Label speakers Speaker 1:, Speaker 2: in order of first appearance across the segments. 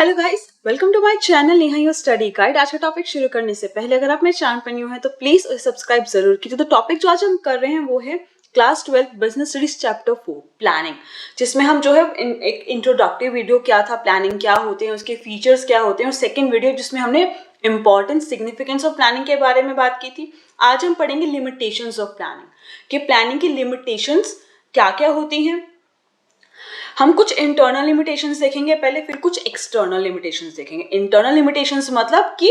Speaker 1: Hello guys, welcome to my channel Neha your study guide. आज का topic शुरू करने से पहले अगर आप मेरे चैनल पर न्यू हैं तो प्लीज सब्सक्राइब जरूर कीजिए। तो टॉपिक जो आज हम कर रहे हैं वो है class 12 business studies chapter 4 planning, जिसमें हम जो है एक इंट्रोडक्टिव वीडियो क्या था, प्लानिंग क्या होते हैं, उसके फीचर्स क्या होते हैं, और सेकेंड वीडियो जिसमें हमने इंपॉर्टेंट सिग्निफिकेंस ऑफ प्लानिंग के बारे में बात की थी। आज हम पढ़ेंगे लिमिटेशंस ऑफ प्लानिंग, कि प्लानिंग की लिमिटेशंस क्या क्या होती हैं। हम कुछ इंटरनल लिमिटेशंस देखेंगे पहले, फिर कुछ एक्सटर्नल लिमिटेशंस देखेंगे। इंटरनल लिमिटेशंस मतलब कि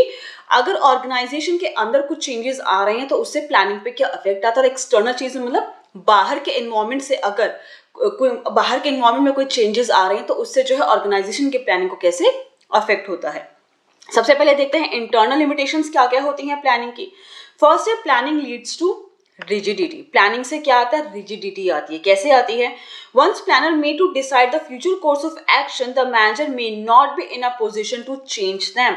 Speaker 1: अगर ऑर्गेनाइजेशन के अंदर कुछ चेंजेस आ रहे हैं तो उससे प्लानिंग पे क्या इफेक्ट आता है। और एक्सटर्नल चीज मतलब बाहर के एनवायरनमेंट से अगर बाहर के एनवायरनमेंट में कोई चेंजेस आ रहे हैं तो उससे जो है ऑर्गेनाइजेशन के प्लानिंग को कैसे अफेक्ट होता है। सबसे पहले देखते हैं इंटरनल लिमिटेशंस क्या क्या होती हैं प्लानिंग की। फर्स्ट है planning leads to rigidity. Planning से क्या आता है, रिजिडिटी आती है। कैसे आती है? Once planner may to decide the future course of action, the manager may not be in a position to change them.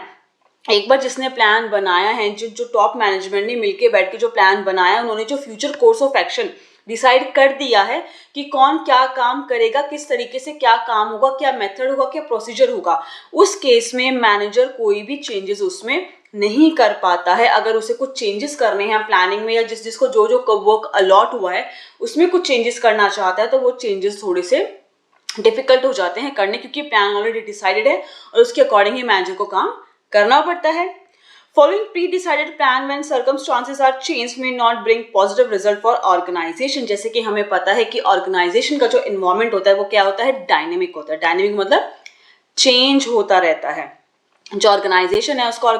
Speaker 1: एक बार जिसने प्लान बनाया है, जो टॉप मैनेजमेंट ने मिलकर बैठ के जो प्लान बनाया, उन्होंने जो future course of action decide कर दिया है कि कौन क्या काम करेगा, किस तरीके से क्या काम होगा, क्या मेथड होगा, क्या प्रोसीजर होगा, उस केस में मैनेजर कोई भी चेंजेस उसमें नहीं कर पाता है। अगर उसे कुछ चेंजेस करने हैं प्लानिंग में, या जिसको जो वर्क अलॉट हुआ है उसमें कुछ चेंजेस करना चाहता है, तो वो चेंजेस थोड़े से डिफिकल्ट हो जाते हैं करने, क्योंकि प्लान ऑलरेडी डिसाइडेड है और उसके अकॉर्डिंग ही मैनेजर को काम करना पड़ता है। Following pre-decided plan when circumstances are changed may not bring positive result for organization। जैसे कि हमें पता है कि ऑर्गेनाइजेशन का जो इन्वायरमेंट होता है वो क्या होता है, डायनेमिक होता है। डायनेमिक मतलब चेंज होता रहता है। जो ऑर्गेनाइजेशन है उसका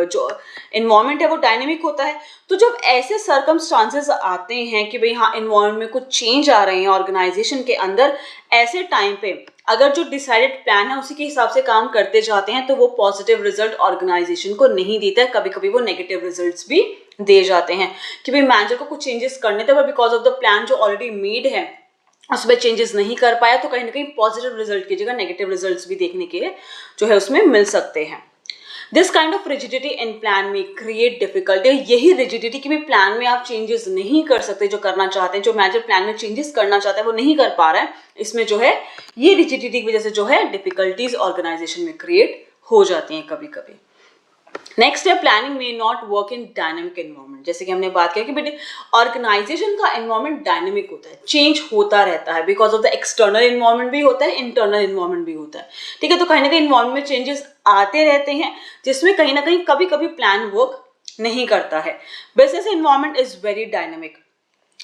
Speaker 1: जो इन्वायरमेंट है वो डायनेमिक होता है। तो जब ऐसे सर्कमस्टांसेस आते हैं कि भाई हाँ इन्वायरमेंट में कुछ चेंज आ रहे हैं ऑर्गेनाइजेशन के अंदर, ऐसे टाइम पे अगर जो डिसाइडेड प्लान है उसी के हिसाब से काम करते जाते हैं तो वो पॉजिटिव रिजल्ट ऑर्गेनाइजेशन को नहीं देता है। कभी कभी वो नेगेटिव रिजल्ट्स भी दे जाते हैं कि भाई मैनेजर को कुछ चेंजेस करने थे, but because of the plan जो ऑलरेडी मेड है उसमें चेंजेस नहीं कर पाया, तो कहीं ना कहीं पॉजिटिव रिजल्ट की जगह नेगेटिव रिजल्ट्स भी देखने के जो है उसमें मिल सकते हैं। This kind of rigidity in plan में क्रिएट डिफिकल्टी। यही रिजिडिटी कि भी प्लान में आप चेंजेस नहीं कर सकते जो करना चाहते हैं, जो मैनेजर प्लान में चेंजेस करना चाहता है वो नहीं कर पा रहा है, इसमें जो है ये रिजिडिटी की वजह से जो है डिफिकल्टीज ऑर्गेनाइजेशन में क्रिएट हो जाती हैं कभी कभी। नेक्स्ट है प्लानिंग में not work in dynamic environment. जैसे कि हमने बात किया कि बेटे ऑर्गेनाइजेशन का एनवायरनमेंट डायनेमिक होता है, चेंज होता रहता है, because of the external environment भी होता है, इंटरनल एनवायरनमेंट भी होता है। ठीक है, तो कहीं ना कहीं एनवायरनमेंट में चेंजेस आते रहते हैं जिसमें कहीं ना कहीं कभी कभी प्लान वर्क नहीं करता है। Business environment is very dynamic.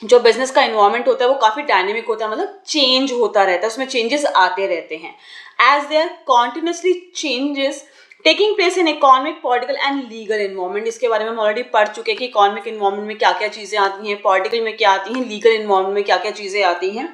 Speaker 1: जो बिजनेस का एनवायरनमेंट होता है वो काफी डायनेमिक होता है, मतलब चेंज होता रहता है, उसमें चेंजेस आते रहते हैं। As there continuously changes taking place in economic, political and legal environment. इसके बारे में हम ऑलरेडी पढ़ चुके हैं कि इकोनॉमिक एनवायरनमेंट में क्या क्या चीजें आती हैं, पॉलिटिकल में क्या आती हैं, लीगल एनवायरनमेंट में क्या क्या चीजें आती हैं।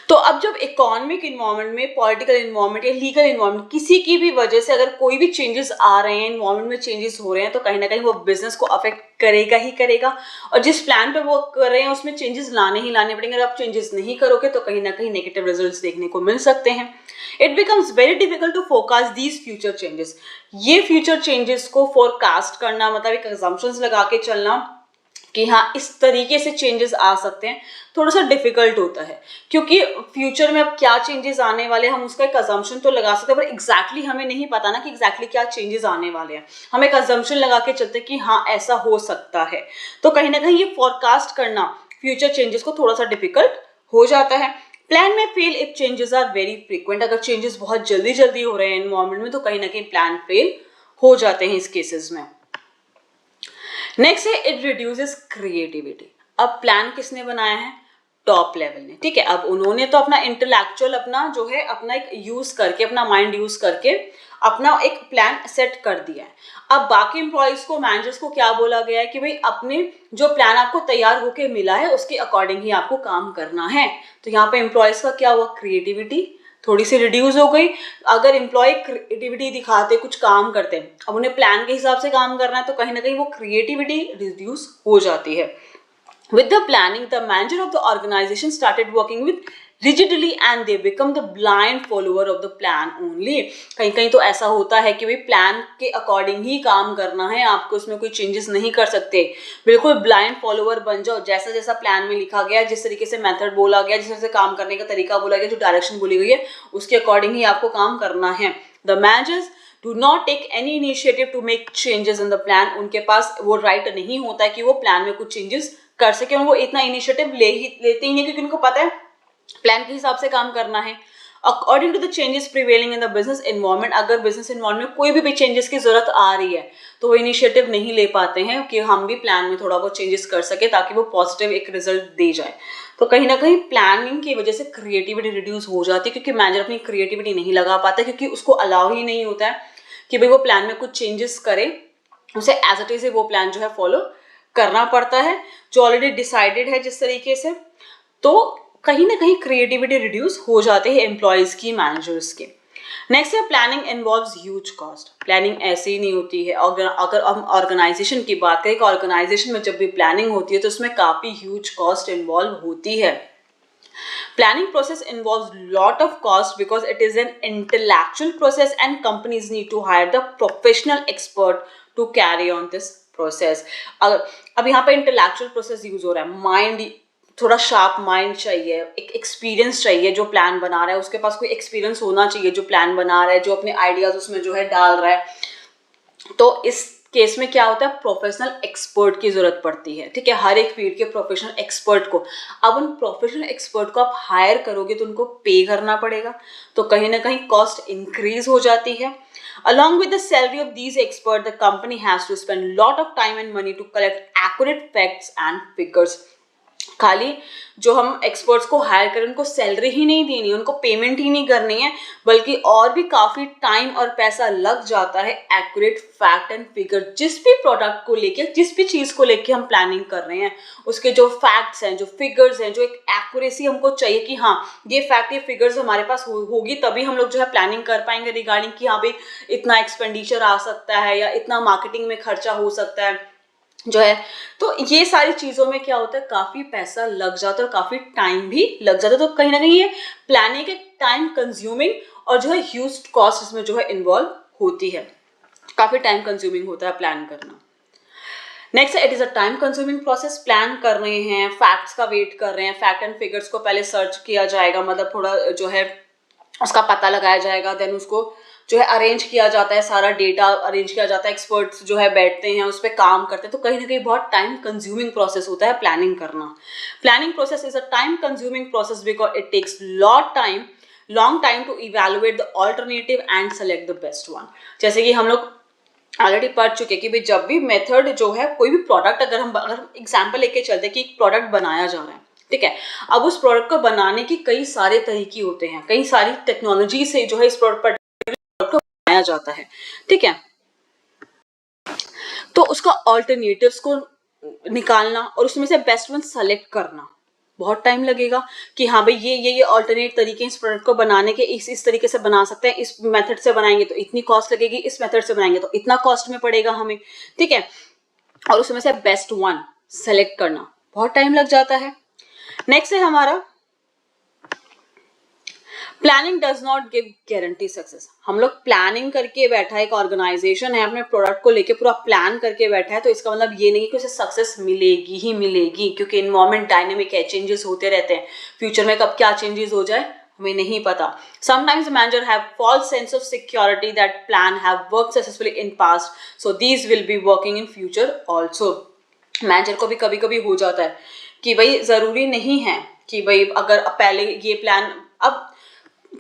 Speaker 1: तो अब जब इकोनॉमिक इन्वायरमेंट में, पॉलिटिकल इन्वायरमेंट या लीगल इन्वायरमेंट किसी की भी वजह से अगर कोई भी चेंजेस आ रहे हैं, इन्वायरमेंट में चेंजेस हो रहे हैं, तो कहीं ना कहीं वो बिजनेस को अफेक्ट करेगा ही करेगा। और जिस प्लान पे वो कर रहे हैं उसमें चेंजेस लाने ही लाने पड़ेंगे। अगर आप चेंजेस नहीं करोगे तो कहीं ना कहीं नेगेटिव रिजल्ट्स देखने को मिल सकते हैं। It becomes very difficult to forecast these future changes. ये फ्यूचर चेंजेस को फोरकास्ट करना मतलब एक असम्पशंस लगा के चलना कि हाँ इस तरीके से चेंजेस आ सकते हैं, थोड़ा सा डिफिकल्ट होता है, क्योंकि फ्यूचर में अब क्या चेंजेस आने वाले हैं हम उसका एक अजम्पशन तो लगा सकते हैं, पर एग्जैक्टली हमें नहीं पता ना कि एग्जैक्टली क्या चेंजेस आने वाले हैं। हम एक अजम्पशन लगा के चलते हैं कि हाँ ऐसा हो सकता है, तो कहीं ना कहीं ये फोरकास्ट करना फ्यूचर चेंजेस को थोड़ा सा डिफिकल्ट हो जाता है। प्लान में fail if changes are very frequent. अगर चेंजेस बहुत जल्दी जल्दी हो रहे हैं एनवायरमेंट में तो कहीं ना कहीं प्लान फेल हो जाते हैं इस केसेस में। नेक्स्ट है इट रिड्यूसेस क्रिएटिविटी। अब प्लान किसने बनाया है, टॉप लेवल ने। ठीक है, अब उन्होंने तो अपना इंटेलेक्चुअल अपना जो है अपना एक यूज करके, अपना माइंड यूज करके अपना एक प्लान सेट कर दिया है। अब बाकी एम्प्लॉयज को, मैनेजर्स को क्या बोला गया है कि भाई अपने जो प्लान आपको तैयार होके मिला है उसके अकॉर्डिंग ही आपको काम करना है। तो यहाँ पे एम्प्लॉयज का क्या हुआ, क्रिएटिविटी थोड़ी सी रिड्यूस हो गई। अगर एम्प्लॉय क्रिएटिविटी दिखाते, कुछ काम करते हैं, अब उन्हें प्लान के हिसाब से काम करना है, तो कहीं ना कहीं वो क्रिएटिविटी रिड्यूस हो जाती है। With the planning, the manager of the organization started working with rigidly and they become the blind follower of the plan only। कहीं कहीं तो ऐसा होता है कि भाई प्लान के अकॉर्डिंग ही काम करना है, आपको उसमें कोई चेंजेस नहीं कर सकते, बिल्कुल ब्लाइंड फॉलोअर बन जाओ। जैसा जैसा प्लान में लिखा गया, जिस तरीके से मेथड बोला गया, जिस तरह से काम करने का तरीका बोला गया, जो डायरेक्शन बोली गई है उसके अकॉर्डिंग ही आपको काम करना है। The managers do not take any initiative to make changes in the plan. उनके पास वो राइट नहीं होता है कि वो प्लान में कुछ चेंजेस कर सके, और वो इतना इनिशिएटिव लेते ही नहीं, क्योंकि उनको पता है प्लान के हिसाब से काम करना है. According to the changes prevailing in the business environment, अगर बिजनेस एनवायरनमेंट में कोई भी चेंजेस की जरूरत आ रही है तो वो इनिशिएटिव नहीं ले पाते हैं कि हम भी प्लान में थोड़ा बहुत चेंजेस कर सके ताकि वो पॉजिटिव एक रिजल्ट दे जाए. तो कहीं ना कहीं प्लानिंग की वजह से क्रिएटिविटी रिड्यूस हो जाती है, क्योंकि मैनेजर अपनी क्रिएटिविटी नहीं लगा पाता, क्योंकि उसको अलाउ ही नहीं होता है कि भाई वो प्लान में कुछ चेंजेस करे. उसे एज इट इज वो प्लान जो है फॉलो करना पड़ता है जो ऑलरेडी डिसाइडेड है जिस तरीके से. तो कहीं ना कहीं क्रिएटिविटी रिड्यूस हो जाते हैं एम्प्लॉयज की, मैनेजर्स के. नेक्स्ट है planning involves huge cost. Planning ऐसे ही नहीं होती है. अगर हम ऑर्गेनाइजेशन की बात करें, ऑर्गेनाइजेशन में जब भी प्लानिंग होती है तो उसमें काफी ह्यूज कॉस्ट इन्वॉल्व होती है. Planning process involves lot of cost because it is an intellectual process and companies need to hire the professional expert to carry on this process. अब यहाँ पे intellectual process यूज हो रहा है. Mind, थोड़ा sharp mind चाहिए, एक experience चाहिए. जो प्लान बना रहा है उसके पास कोई एक्सपीरियंस होना चाहिए, जो प्लान बना रहा है, जो अपने आइडियाज उसमें जो है डाल रहा है. तो इस केस में क्या होता है, प्रोफेशनल एक्सपर्ट की जरूरत पड़ती है. ठीक है, हर एक फील्ड के प्रोफेशनल एक्सपर्ट को. अब उन प्रोफेशनल एक्सपर्ट को आप हायर करोगे तो उनको पे करना पड़ेगा, तो कहीं ना कहीं कॉस्ट इंक्रीज हो जाती है. Along with the salary of these experts, the company has to spend lot of time and money to collect accurate facts and figures. खाली जो हम एक्सपर्ट्स को हायर करें उनको सैलरी ही नहीं देनी, उनको पेमेंट ही नहीं करनी है, बल्कि और भी काफी टाइम और पैसा लग जाता है एक्यूरेट फैक्ट एंड फिगर. जिस भी प्रोडक्ट को लेके, जिस भी चीज को लेके हम प्लानिंग कर रहे हैं, उसके जो फैक्ट्स हैं, जो फिगर्स हैं, जो एक एक्यूरेसी हमको चाहिए कि हाँ ये फैक्ट, ये फिगर्स हमारे पास होगी तभी हम लोग जो है प्लानिंग कर पाएंगे रिगार्डिंग कि हाँ भाई इतना एक्सपेंडिचर आ सकता है या इतना मार्केटिंग में खर्चा हो सकता है जो है. तो ये सारी चीजों में क्या होता है, काफी पैसा लग जाता है और काफी टाइम भी लग जाता है. तो कहीं ना कहीं ये प्लानिंग एक टाइम कंज्यूमिंग और जो है ह्यूज कॉस्ट इसमें जो है इन्वॉल्व होती है. काफी टाइम कंज्यूमिंग होता है प्लान करना. Next, it is a time consuming process. Plan कर रहे हैं, फैक्ट्स का वेट कर रहे हैं, फैक्ट एंड फिगर्स को पहले सर्च किया जाएगा, मतलब थोड़ा जो है उसका पता लगाया जाएगा, देन उसको जो है अरेंज किया जाता है, सारा डेटा अरेंज किया जाता है, एक्सपर्ट्स जो है बैठते हैं उस पर काम करते हैं. तो कहीं ना कहीं बहुत टाइम कंज्यूमिंग प्रोसेस होता है प्लानिंग करना. Planning process is a time consuming process because it takes long time to evaluate the alternative and select the best one. जैसे कि हम लोग ऑलरेडी पढ़ चुके कि भाई जब भी मेथड जो है, कोई भी प्रोडक्ट अगर एग्जाम्पल लेके चलते हैं कि एक प्रोडक्ट बनाया जा रहा है, ठीक है, अब उस प्रोडक्ट को बनाने की कई सारे तरीके होते हैं, कई सारी टेक्नोलॉजी से जो है इस प्रोडक्ट को बनाया जाता है. ठीक है, तो उसका ऑल्टरनेटिव्स को निकालना और उसमें से बेस्ट वन सेलेक्ट करना बहुत टाइम लगेगा कि हाँ भाई ये ऑल्टरनेट तरीके इस प्रोडक्ट को बनाने के इस तरीके से बना सकते हैं, इस मेथड से बनाएंगे तो इतनी कॉस्ट लगेगी, इस मेथड से बनाएंगे तो इतना कॉस्ट में पड़ेगा हमें. ठीक है, और उसमें से बेस्ट वन सेलेक्ट करना बहुत टाइम लग जाता है. नेक्स्ट है हमारा planning does not give guarantee success. हम लोग प्लानिंग करके बैठा है, एक ऑर्गेनाइजेशन है अपने प्रोडक्ट को लेके पूरा प्लान करके बैठा है, तो इसका मतलब ये नहीं कि उसे सक्सेस मिलेगी ही मिलेगी, क्योंकि इन्वायरमेंट डायनेमिक है, चेंजेस होते रहते हैं. फ्यूचर में कब क्या चेंजेस हो जाए हमें नहीं पता. Sometimes manager have false sense of security that plan have worked successfully in past, so these will be working in future also. Manager को भी कभी कभी हो जाता है कि भाई जरूरी नहीं है कि भाई अगर पहले ये प्लान, अब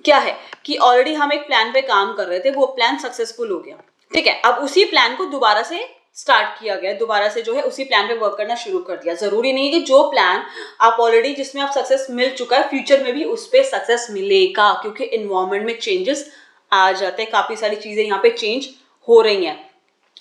Speaker 1: क्या है कि ऑलरेडी हम एक प्लान पे काम कर रहे थे, वो प्लान सक्सेसफुल हो गया. ठीक है, अब उसी प्लान को दोबारा से स्टार्ट किया गया, दोबारा से जो है उसी प्लान पे वर्क करना शुरू कर दिया. जरूरी नहीं है कि जो प्लान आप ऑलरेडी जिसमें आप सक्सेस मिल चुका है फ्यूचर में भी उस पर सक्सेस मिलेगा, क्योंकि इन्वायरमेंट में चेंजेस आ जाते हैं, काफी सारी चीजें यहाँ पे चेंज हो रही हैं.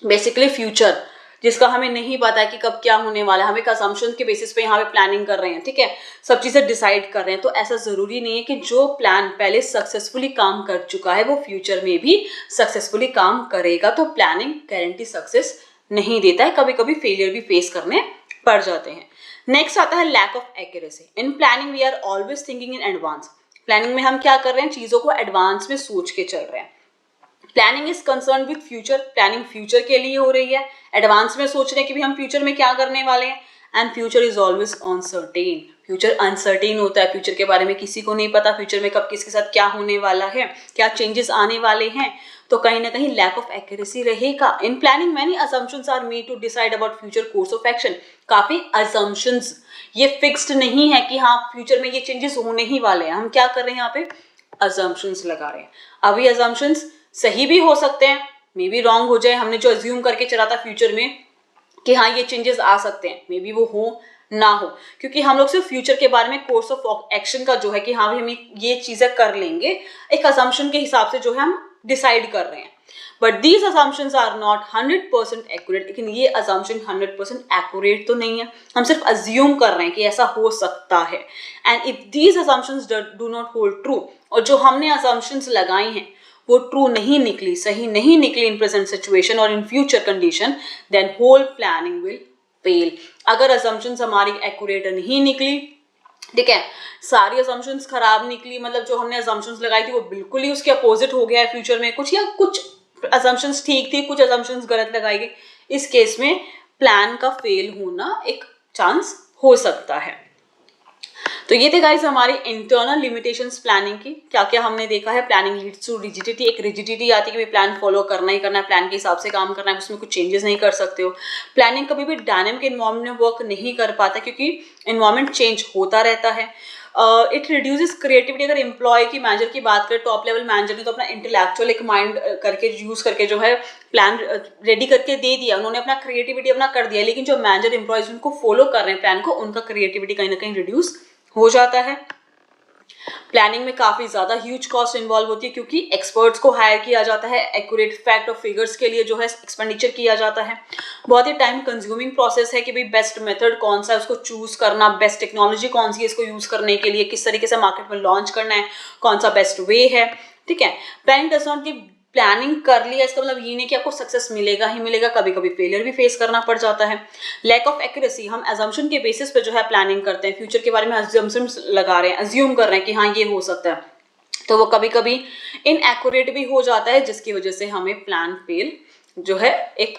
Speaker 1: बेसिकली फ्यूचर जिसका हमें नहीं पता है कि कब क्या होने वाला है, हम एक असम्पशन के बेसिस पे यहाँ पे प्लानिंग कर रहे हैं. ठीक है, सब चीजें डिसाइड कर रहे हैं, तो ऐसा जरूरी नहीं है कि जो प्लान पहले सक्सेसफुली काम कर चुका है वो फ्यूचर में भी सक्सेसफुली काम करेगा. तो प्लानिंग गारंटी सक्सेस नहीं देता है, कभी कभी फेलियर भी फेस करने पड़ जाते हैं. नेक्स्ट आता है lack of accuracy. In planning we are always thinking in advance. Planning में हम क्या कर रहे हैं, चीजों को एडवांस में सोच के चल रहे हैं. Planning is concern with future. Planning future के लिए हो रही है, एडवांस में सोच रहे हैं कि भी हम फ्यूचर में क्या करने वाले हैं. And future is always uncertain. Future uncertain होता है, फ्यूचर के बारे में किसी को नहीं पता, फ्यूचर में कब किसके साथ क्या होने वाला है, क्या चेंजेस आने वाले हैं, तो कहीं ना कहीं लैक ऑफ एक्यूरेसी रहेगा। In planning many assumptions are made to decide about future course of action. काफी असम्पशंस, ये फिक्स्ड नहीं है कि हाँ फ्यूचर में ये चेंजेस होने ही वाले हैं। हम क्या कर रहे हैं यहाँ पे, असम्पशंस लगा रहे हैं। अभी असम्पशंस सही भी हो सकते हैं, मे बी रॉन्ग हो जाए। हमने जो अज्यूम करके चला था फ्यूचर में कि हाँ ये चेंजेस आ सकते हैं, मे बी वो हो ना हो, क्योंकि हम लोग सिर्फ फ्यूचर के बारे में कोर्स ऑफ एक्शन का जो है कि हाँ भाई हम ये चीजें कर लेंगे, एक असम्पशन के हिसाब से जो है हम डिसाइड कर रहे हैं। But these assumptions are not 100% accurate. लेकिन ये असम्पशन 100% एक्यूरेट तो नहीं है, हम सिर्फ अज्यूम कर रहे हैं कि ऐसा हो सकता है। And if these assumptions do not hold true, और जो हमने असम्पशंस लगाई हैं वो ट्रू नहीं निकली, सही नहीं निकली इन प्रेजेंट सिचुएशन और in future condition, then whole planning will fail. अगर असम्पशंस हमारी एक्यूरेट नहीं निकली, ठीक है, सारी असम्पशंस खराब निकली, मतलब जो हमने असम्पशंस लगाई थी वो बिल्कुल ही उसके अपोजिट हो गया है फ्यूचर में कुछ, या कुछ असम्पशंस ठीक थी, कुछ असम्पशंस गलत लगाई गई, इस केस में प्लान का फेल होना एक चांस हो सकता है। तो ये थे गाइस हमारी इंटरनल लिमिटेशंस प्लानिंग की। क्या क्या हमने देखा है, प्लानिंग लीड्स टू रिजिडिटी, एक रिजिडिटी आती है कि प्लान फॉलो करना ही करना है, प्लान के हिसाब से काम करना है, उसमें कुछ चेंजेस नहीं कर सकते हो। प्लानिंग कभी भी डायनामिक एनवायरनमेंट में वर्क नहीं कर पाता क्योंकि एनवायरनमेंट चेंज होता रहता है। It reduces creativity. अगर एम्प्लॉय की, मैनेजर की बात करें, टॉप लेवल मैनेजर ने तो अपना इंटेलेक्चुअल एक माइंड करके यूज करके जो है प्लान रेडी करके दे दिया, उन्होंने अपना क्रिएटिविटी अपना कर दिया, लेकिन जो मैनेजर एम्प्लॉयज उनको फॉलो कर रहे हैं प्लान को, उनका क्रिएटिविटी कहीं ना कहीं रिड्यूस हो जाता है। प्लानिंग में काफी ज्यादा ह्यूज कॉस्ट इन्वॉल्व होती है क्योंकि एक्सपर्ट्स को हायर किया जाता है, एक्यूरेट फैक्ट और फिगर्स के लिए जो है एक्सपेंडिचर किया जाता है। बहुत ही टाइम कंज्यूमिंग प्रोसेस है कि भाई बेस्ट मेथड कौन सा है उसको चूज करना, बेस्ट टेक्नोलॉजी कौन सी है इसको यूज करने के लिए, किस तरीके से मार्केट में लॉन्च करना है, कौन सा बेस्ट वे है, ठीक है। Planning does not give, planning कर लिया इसका मतलब ये नहीं कि आपको सक्सेस मिलेगा ही मिलेगा, कभी कभी फेलियर भी फेस करना पड़ जाता है। लैक ऑफ एक्यूरेसी, हम अजम्पशन के बेसिस पे जो है प्लानिंग करते हैं, फ्यूचर के बारे में अजम्पशंस लगा रहे हैं, अज्यूम कर रहे हैं कि हाँ ये हो सकता है, तो वो कभी कभी इनएक्यूरेट भी हो जाता है, जिसकी वजह से हमें प्लान फेल जो है, एक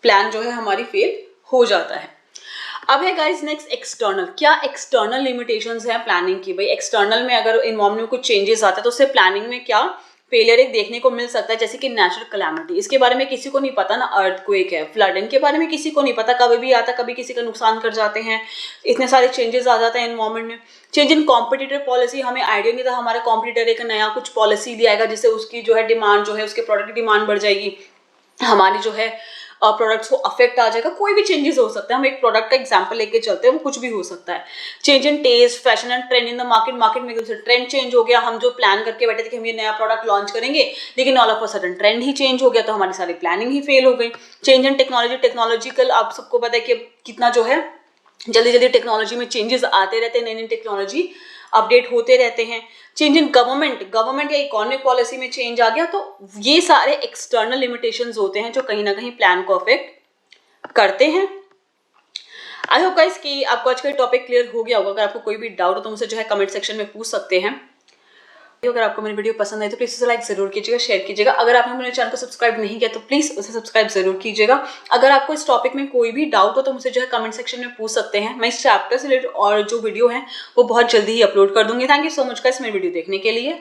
Speaker 1: प्लान जो है हमारी फेल हो जाता है। अब है गाइस नेक्स्ट एक्सटर्नल। क्या एक्सटर्नल लिमिटेशंस हैं प्लानिंग की? भाई एक्सटर्नल में अगर इन्वायरमेंट में कुछ चेंजेस आते हैं तो उससे प्लानिंग में क्या फेलियर एक देखने को मिल सकता है, जैसे कि नेचुरल कैलामिटी। इसके बारे में किसी को नहीं पता ना, अर्थक्वेक है, फ्लड, इनके बारे में किसी को नहीं पता, कभी भी आता, कभी किसी का नुकसान कर जाते हैं, इतने सारे चेंजेस आ जाते हैं एनवायरमेंट में। चेंज इन कॉम्पिटिटर पॉलिसी, हमें आइडिया नहीं था हमारा कॉम्पिटिटर एक नया कुछ पॉलिसी ले आएगा जिससे उसकी जो है डिमांड जो है, उसके प्रोडक्ट की डिमांड बढ़ जाएगी, हमारी जो है प्रोडक्ट्स को अफेक्ट आ जाएगा, कोई भी चेंजेस हो सकता है। हम एक प्रोडक्ट का एग्जांपल लेके चलते हैं, वो कुछ भी हो सकता है। Change in taste, fashion and trend in the market, market में ट्रेंड चेंज हो गया, हम जो प्लान करके बैठे थे कि हम ये नया प्रोडक्ट लॉन्च करेंगे, लेकिन all of a sudden trend he change हो गया, तो हमारी सारी प्लानिंग ही फेल हो गई। चेंज इन टेक्नोलॉजी, टेक्नोलॉजिकल, आप सबको पता है कि कितना जो है जल्दी जल्दी टेक्नोलॉजी में चेंजेस आते रहते हैं, नई नई टेक्नोलॉजी अपडेट होते रहते हैं। चेंज इन गवर्नमेंट या इकोनॉमिक पॉलिसी में चेंज आ गया, तो ये सारे एक्सटर्नल लिमिटेशंस होते हैं जो कहीं ना कहीं प्लान को अफेक्ट करते हैं। आई होप गाइस कि आपको आज का टॉपिक क्लियर हो गया होगा। अगर आपको कोई भी डाउट हो तो मुझसे जो है कमेंट सेक्शन में पूछ सकते हैं। अगर आपको मेरी वीडियो पसंद आई तो प्लीज उसे लाइक जरूर कीजिएगा, शेयर कीजिएगा। अगर आपने मेरे चैनल को सब्सक्राइब नहीं किया तो प्लीज उसे सब्सक्राइब जरूर कीजिएगा। अगर आपको इस टॉपिक में कोई भी डाउट हो तो मुझे जो है कमेंट सेक्शन में पूछ सकते हैं। मैं इस चैप्टर से रिलेटेड और जो वीडियो है वो बहुत जल्दी ही अपलोड कर दूंगी। Thank you so much guys मेरी वीडियो देखने के लिए।